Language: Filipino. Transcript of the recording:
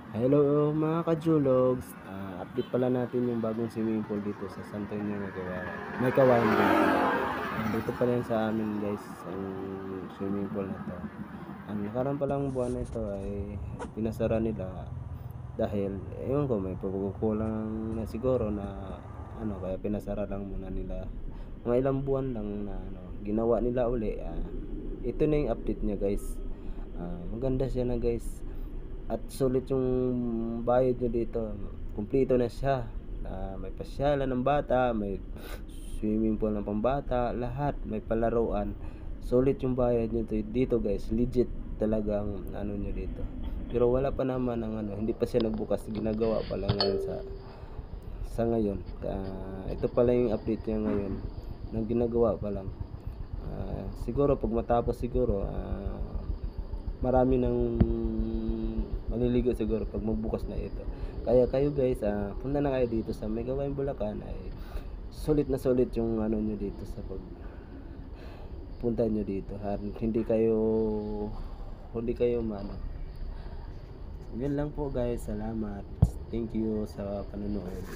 Hello mga ka-Julogs, update pala natin yung bagong swimming pool dito sa Santo Niño May Kawayan din. Dito pala yan sa amin guys, ang swimming pool na to. Ang nakaraan palang buwan na ito ay pinasara nila dahil ewan ko, may pagkukulang na siguro na kaya pinasara lang muna nila. Mga ilang buwan lang na ginawa nila uli. Ito na yung update niya guys. Maganda siya na guys. At sulit yung bayad nyo dito, kumpleto na siya. May pasyalan ng bata, may swimming pool ng pambata, lahat, may palaruan. Sulit yung bayad nyo dito guys, legit talagang nyo dito. Pero wala pa naman ang hindi pa siya nagbukas, ginagawa pa lang ngayon sa ngayon. Ito pala yung update niya ngayon, nang ginagawa pa lang. Siguro pag matapos siguro, marami ng maliligo siguro pag magbukas na ito. Kaya kayo guys, punta na kayo dito sa May Kawayan, Bulacan. Ay sulit na sulit yung nyo dito sa pag punta nyo dito. Hindi kayo Yun lang po guys, salamat. Thank you sa panonood.